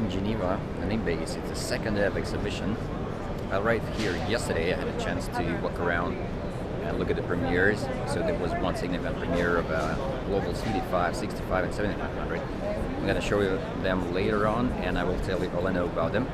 in Geneva, an Ebace. It's the second day of exhibition. I arrived here yesterday. I had a chance to walk around and look at the premieres. So there was one significant premiere of Global 55, 65, and 7500. I'm going to show you them later on, and I will tell you all I know about them.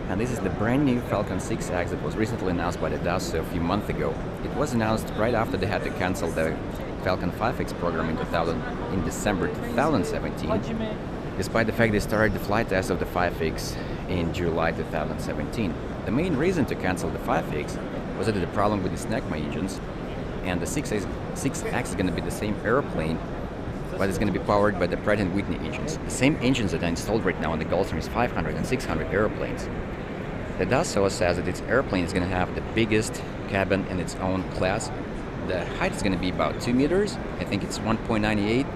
And this is the brand new Falcon 6X that was recently announced by the Dassault a few months ago. It was announced right after they had to cancel the Falcon 5X program in December 2017, despite the fact they started the flight test of the 5X in July 2017. The main reason to cancel the 5X was that the problem with the SNECMA engines, and the 6X is going to be the same airplane, but it's going to be powered by the Pratt & Whitney engines, the same engines that are installed right now on the Gulfstream 500 and 600 airplanes. The Dassault says that its airplane is going to have the biggest cabin in its own class. The height is going to be about 2 meters, I think it's 1.98,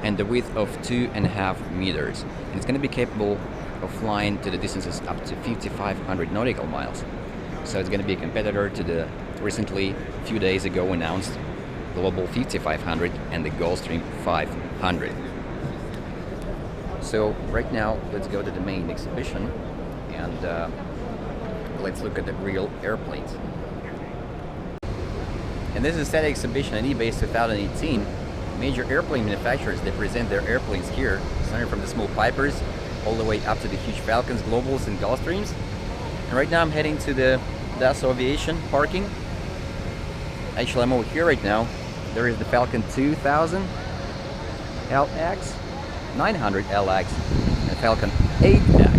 and the width of 2.5 meters. And it's going to be capable of flying to the distances up to 5,500 nautical miles. So it's going to be a competitor to the recently, a few days ago, announced Global 5500 and the Gulfstream 500. So right now, let's go to the main exhibition and let's look at the real airplanes. And this is a static exhibition at Ebace 2018. Major airplane manufacturers, they present their airplanes here, starting from the small Pipers all the way up to the huge Falcons, Globals, and Gulfstreams. And right now I'm heading to the Dassault Aviation parking. Actually, I'm over here right now. There is the Falcon 2000 LX, 900 LX, and Falcon 8X.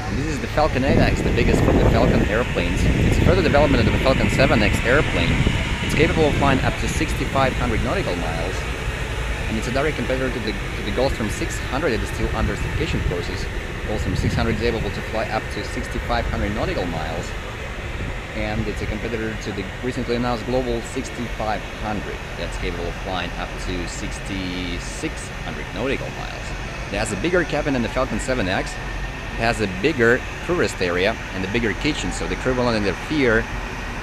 And this is the Falcon 8X, the biggest from the Falcon airplanes. It's a further development of the Falcon 7X airplane. It's capable of flying up to 6,500 nautical miles, and it's a direct competitor to the Gulfstream 600 that is still under certification process. Gulfstream 600 is able to fly up to 6,500 nautical miles, and it's a competitor to the recently announced Global 6500 that's capable of flying up to 6,600 nautical miles. It has a bigger cabin than the Falcon 7X, has a bigger crew rest area and a bigger kitchen, so the crew will not interfere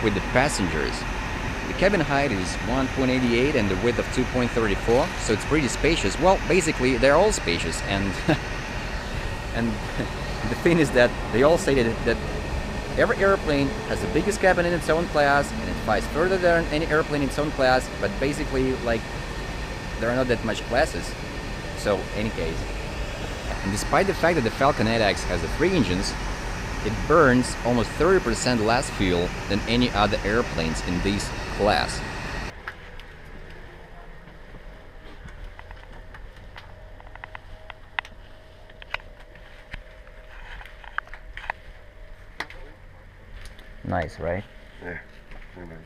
with the passengers. The cabin height is 1.88 and the width of 2.34, so it's pretty spacious. Well, basically they're all spacious, and and the thing is that they all say that every airplane has the biggest cabin in its own class, and it flies further than any airplane in its own class, but basically, like, there are not that much classes. So, any case. And despite the fact that the Falcon 8X has the 3 engines, it burns almost 30% less fuel than any other airplanes in this class. Nice, right? Yeah, very nice.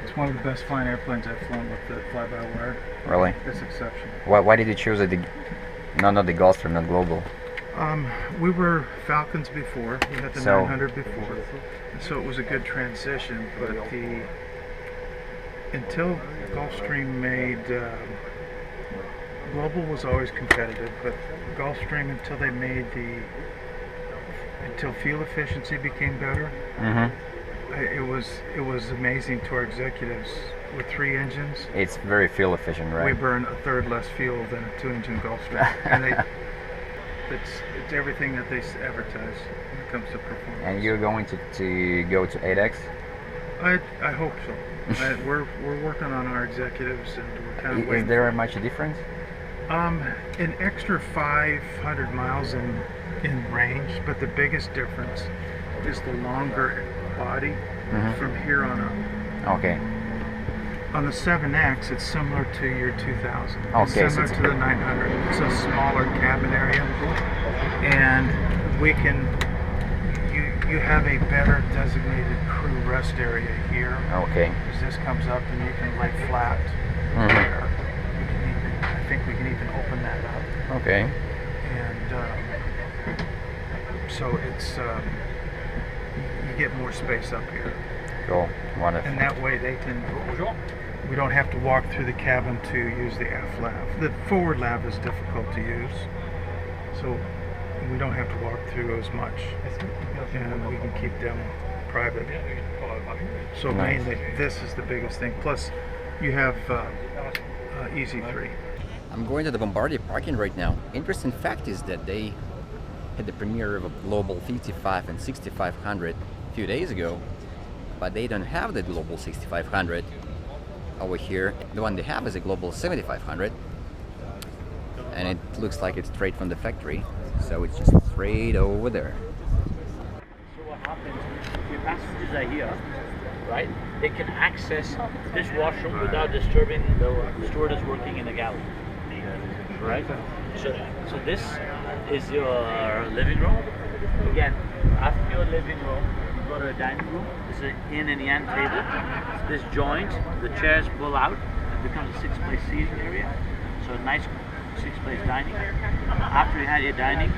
It's one of the best flying airplanes I've flown with the fly-by-wire. Really? It's exceptional. Why did you choose it? Not the Gulfstream, not Global. We were Falcons before. We had the 900 before, so it was a good transition. But until Gulfstream made Global was always competitive, but Gulfstream until fuel efficiency became better. It was amazing to our executives. With 3 engines, it's very fuel efficient, right? We burn a third less fuel than a 2-engine Gulfstream, and it's everything that they advertise when it comes to performance. And you're going to go to 8X? I hope so. We're working on our executives, and we're kind of waiting. Is there much difference? An extra 500 miles in range, but the biggest difference is the longer body from here on up. Okay. On the 7X, it's similar to your 2000. It's Okay, similar to the 900. It's a smaller cabin area, and you have a better designated crew rest area here. Okay. Because this comes up and you can lay flat there. I think we can even open that up. Okay. And so it's you get more space up here. Cool. Wonderful. And that way we don't have to walk through the cabin to use the aft lav. The forward lav is difficult to use. So we don't have to walk through as much, and we can keep them private. So Nice. mainly, this is the biggest thing. Plus, you have Easy 3. I'm going to the Bombardier parking right now. Interesting fact is that they had the premiere of a Global 55 and 6500 a few days ago, but they don't have the Global 6500 over here. The one they have is a Global 7500, and it looks like it's straight from the factory, so it's just straight over there. So what happens, your passengers are here, right? They can access this washroom without disturbing the stewardess working in the galley, right? So this is your living room. Again, after your living room, you go to a dining room. This is an yin and yang table. This joint, the chairs pull out, it becomes a 6-place seating area. So a nice 6-place dining. After you had your dining,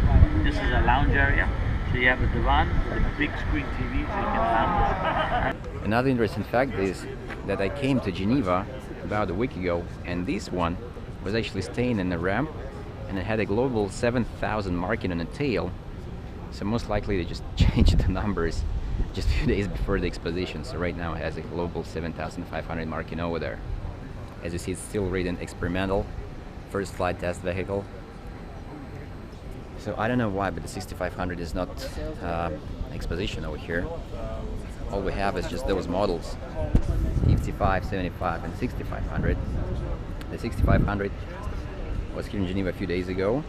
this is a lounge area. So you have a divan with a big screen TV so you can lounge. Another interesting fact is that I came to Geneva about a week ago, and this one was actually staying in the ramp, and it had a Global 7000 marking on the tail. So most likely they just changed the numbers just a few days before the exposition. So right now it has a Global 7500 marking over there. As you see, it's still reading experimental, first flight test vehicle. So I don't know why, but the 6500 is not exposition over here. All we have is just those models, 55, 75, and 6500. The 6500 was here in Geneva a few days ago.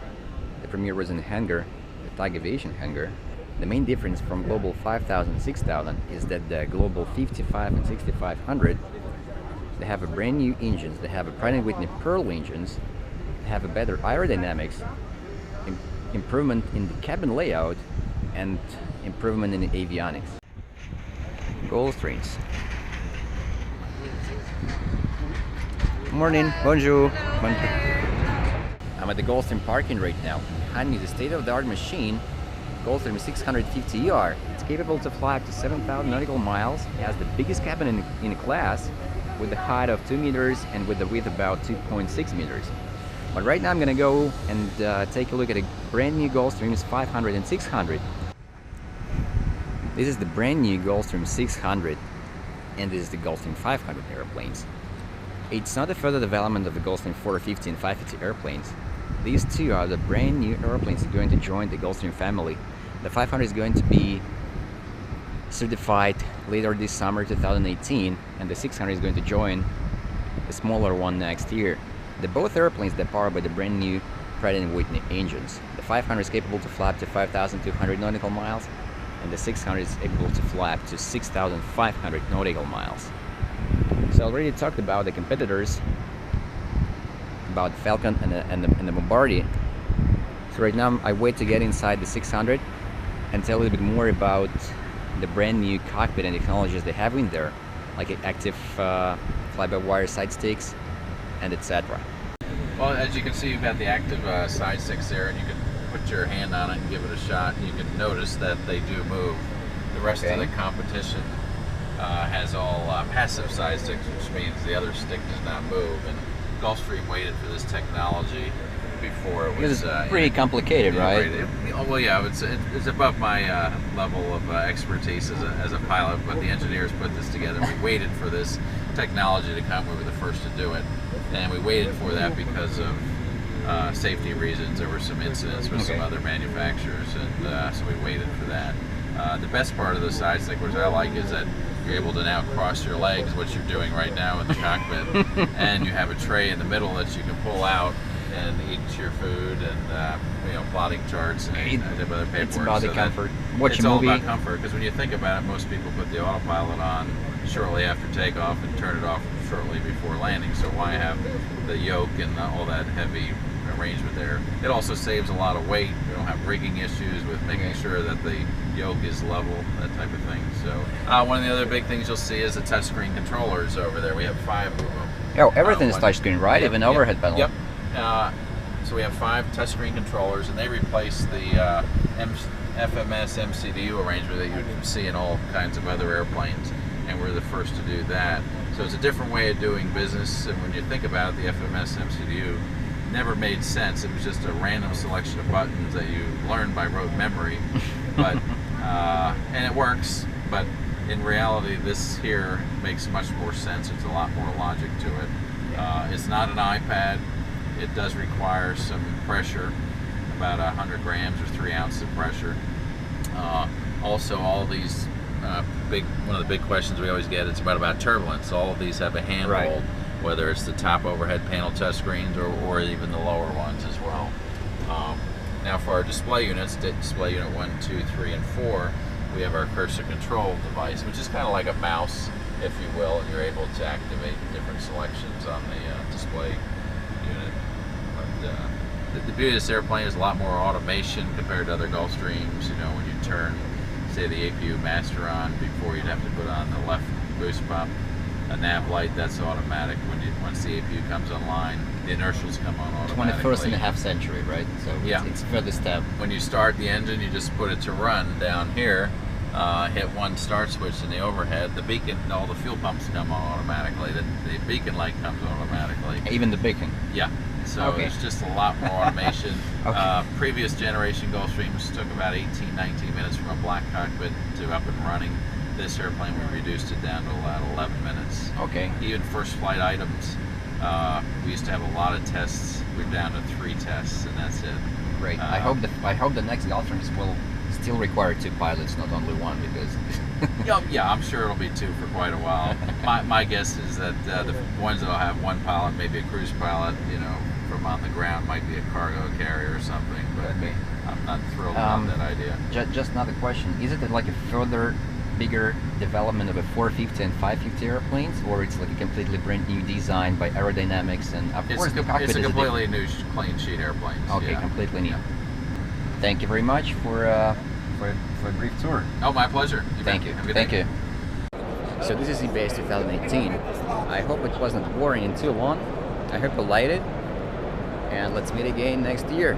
The premiere was in the hangar, the TAG Aviation hangar. The main difference from Global 5000 and 6000 is that the Global 55 and 6500, they have a brand new engines. They have a Pratt & Whitney Pearl engines. They have a better aerodynamics, improvement in the cabin layout, and improvement in the avionics. Gulfstreams. Morning, bonjour. I'm at the Gulfstream parking right now. Behind me is a state-of-the-art machine, Gulfstream 650ER. It's capable to fly up to 7,000 nautical miles. It has the biggest cabin in the class, with a height of 2 meters and with a width about 2.6 meters. But right now I'm gonna go and take a look at a brand new Gulfstream 500 and 600. This is the brand new Gulfstream 600, and this is the Gulfstream 500 airplanes. It's not a further development of the Gulfstream 450 and 550 airplanes. These two are the brand new airplanes that are going to join the Gulfstream family. The 500 is going to be certified later this summer 2018, and the 600 is going to join the smaller one next year. They're both airplanes that are powered by the brand new Pratt & Whitney engines. The 500 is capable to fly up to 5,200 nautical miles, and the 600 is able to fly up to 6,500 nautical miles. So I already talked about the competitors, about the Falcon and the Bombardier. So right now I wait to get inside the 600 and tell a little bit more about the brand new cockpit and technologies they have in there, like active fly-by-wire side sticks and etc. Well, as you can see, you've got the active side sticks there, and you can put your hand on it and give it a shot, and you can notice that they do move. The rest of the competition has all passive side sticks, which means the other stick does not move. And Gulfstream waited for this technology before it was pretty complicated, right? Well, yeah, it's above my level of expertise as a pilot, but the engineers put this together. We waited for this technology to come. We were the first to do it, and we waited for that because of safety reasons. There were some incidents with some other manufacturers, and so we waited for that. The best part of the side stick, which I like, is that you're able to now cross your legs, which you're doing right now in the cockpit, and you have a tray in the middle that you can pull out and eat your food and plotting charts and other paperwork. It's about the comfort. It's all about comfort, because when you think about it, most people put the autopilot on shortly after takeoff and turn it off shortly before landing. So why have the yoke and all that heavy arrangement there? It also saves a lot of weight. You don't have rigging issues with making sure that the yoke is level, that type of thing. So one of the other big things you'll see is the touchscreen controllers over there. We have 5 of them. Oh, everything is touchscreen, right? Yep, Even overhead panel. Yep. So we have 5 touchscreen controllers, and they replace the FMS MCDU arrangement that you see in all kinds of other airplanes, and we're the first to do that. So it's a different way of doing business, and when you think about it, the FMS MCDU never made sense. It was just a random selection of buttons that you learn by rote memory, but and it works. But in reality, this here makes much more sense. There's a lot more logic to it. It's not an iPad. It does require some pressure, about 100 grams or 3 ounces of pressure. Also, all these one of the big questions we always get is about turbulence. All of these have a handhold, Right. whether it's the top overhead panel touch screens or even the lower ones as well. Now for our display units, display unit 1, 2, 3, and 4, we have our cursor control device, which is kind of like a mouse, if you will, and you're able to activate different selections on the display unit. But the beauty of this airplane is a lot more automation compared to other Gulfstreams. You know, when you turn, say, the APU master on, before you'd have to put on the left boost pump. A nav light, that's automatic. Once the APU comes online, the inertials come on automatically. 21st and a half century, right? So Yeah. it's further step. When you start the engine, you just put it to run down here, hit one start switch in the overhead, the beacon, all the fuel pumps come on automatically. The beacon light comes automatically. Even the beacon. Yeah. So Okay. there's just a lot more automation. Okay. Previous generation Gulfstreams took about 18, 19 minutes from a black cockpit to up and running. This airplane, we reduced it down to about 11 minutes. Okay. Even first flight items, we used to have a lot of tests. We're down to 3 tests, and that's it. Great. I hope the next Gulfstreams will still require 2 pilots, not only 1, because Yeah, I'm sure it'll be 2 for quite a while. My guess is that the ones that'll have 1 pilot, maybe a cruise pilot, you know, from on the ground, might be a cargo carrier or something. But Could be. I'm not thrilled about that idea. just another question: is it like a further bigger development of a 450 and 550 airplanes, or it's like a completely brand new design by aerodynamics and of course the cockpit It's a is completely new clean sheet airplane. Okay, Yeah. completely new. Yeah. Thank you very much for a brief tour. Oh, my pleasure. Thank you. Have a good Thank day. you. So this is Ebace 2018. I hope it wasn't boring and too long. I hope you liked it. And let's meet again next year.